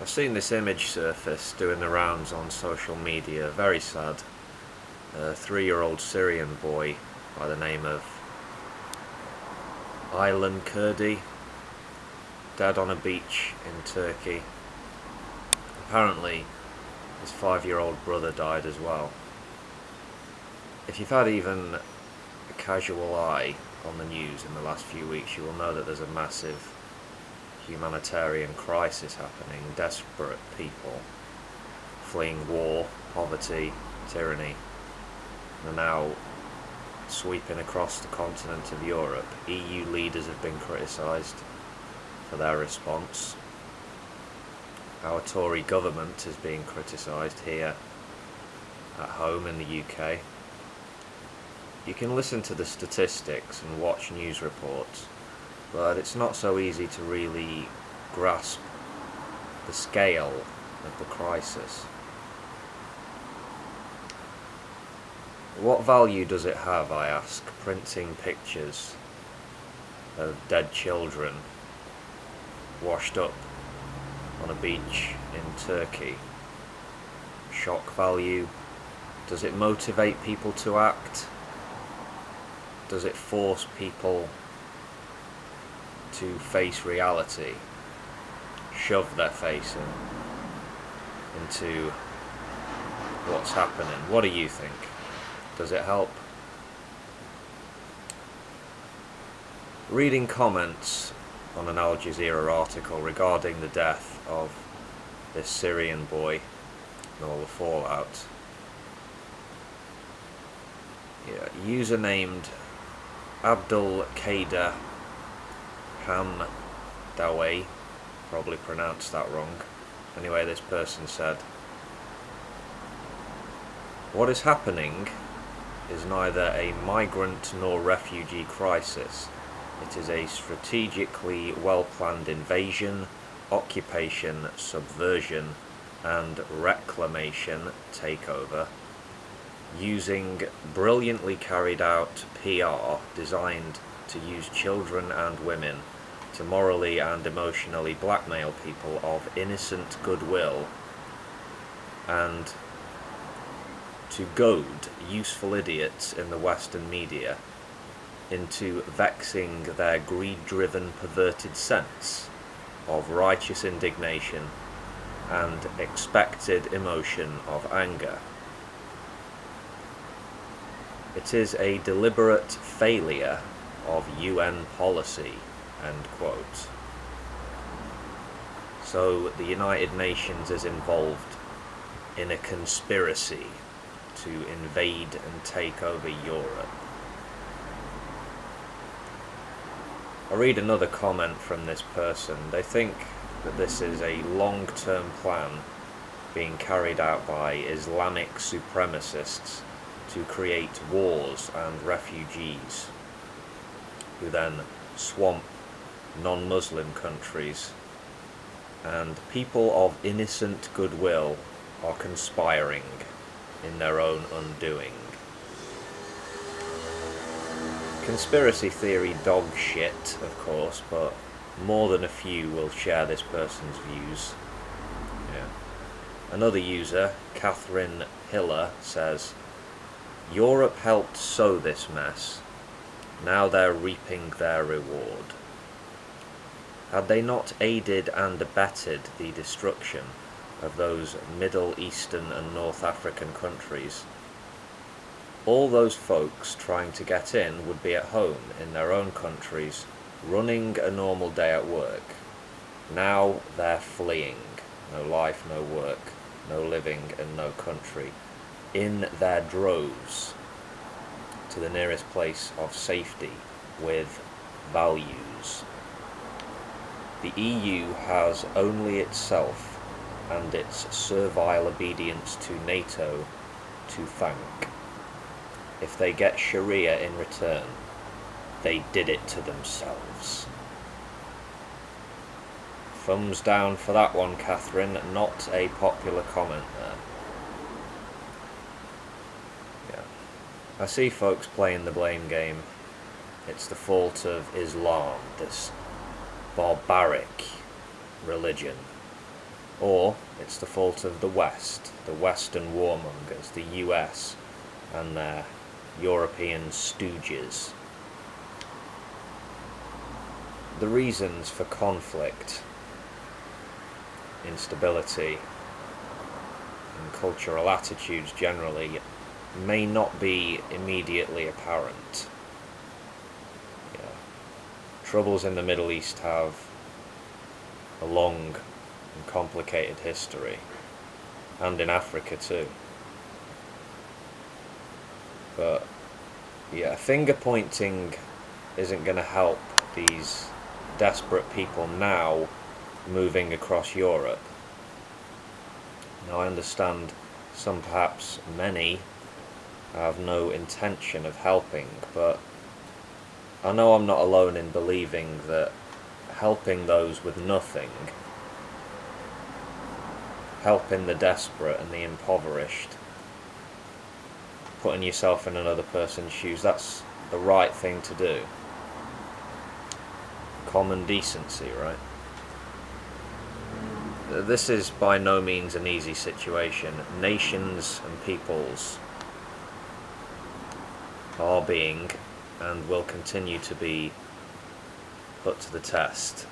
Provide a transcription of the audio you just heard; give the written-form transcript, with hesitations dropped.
I've seen this image surface doing the rounds on social media, very sad. A 3-year-old Syrian boy by the name of Aylan Kurdi, dead on a beach in Turkey. Apparently, his 5-year-old brother died as well. If you've had even a casual eye on the news in the last few weeks, you will know that there's a massive humanitarian crisis happening. Desperate people fleeing war, poverty, tyranny, and are now sweeping across the continent of Europe. EU leaders have been criticised for their response. Our Tory government is being criticised here at home in the UK. You can listen to the statistics and watch news reports, but it's not so easy to really grasp the scale of the crisis. What value does it have, I ask, printing pictures of dead children washed up on a beach in Turkey? Shock value? Does it motivate people to act? Does it force people to face reality? Shove their face into what's happening? What do you think? Does it help? Reading comments on an Al Jazeera article regarding the death of this Syrian boy and all the fallout. User named Abdul Qader Hamdawi, probably pronounced that wrong. Anyway, this person said, "What is happening is neither a migrant nor refugee crisis. It is a strategically well-planned invasion, occupation, subversion, and reclamation takeover, using brilliantly carried out PR designed to use children and women to morally and emotionally blackmail people of innocent goodwill and to goad useful idiots in the Western media into vexing their greed-driven perverted sense of righteous indignation and expected emotion of anger. It is a deliberate failure of UN policy," end quote. So the United Nations is involved in a conspiracy to invade and take over Europe. I read another comment from this person. They think that this is a long-term plan being carried out by Islamic supremacists to create wars and refugees, who then swamp non-Muslim countries, and people of innocent goodwill are conspiring in their own undoing. Conspiracy theory dog shit, of course, but more than a few will share this person's views. Another user, Catherine Hiller, says, "Europe helped sow this mess. Now they're reaping their reward. Had they not aided and abetted the destruction of those Middle Eastern and North African countries, all those folks trying to get in would be at home in their own countries, running a normal day at work. Now they're fleeing. No life, no work, no living, and no country, in their droves, to the nearest place of safety with values. The EU has only itself and its servile obedience to NATO to thank. If they get Sharia in return, they did it to themselves." Thumbs down for that one, Catherine. Not a popular comment there. I see folks playing the blame game. It's the fault of Islam, this barbaric religion. or it's the fault of the West, the Western warmongers, the US and their European stooges. The reasons for conflict, instability, and cultural attitudes generally may not be immediately apparent. Troubles in the Middle East have a long and complicated history, and in Africa too. But yeah, finger pointing isn't going to help these desperate people now moving across Europe. Now I understand some, perhaps many, have no intention of helping, but I know I'm not alone in believing that helping those with nothing, helping the desperate and the impoverished, putting yourself in another person's shoes, that's the right thing to do. Common decency, right? This is by no means an easy situation. Nations and peoples are being and will continue to be put to the test.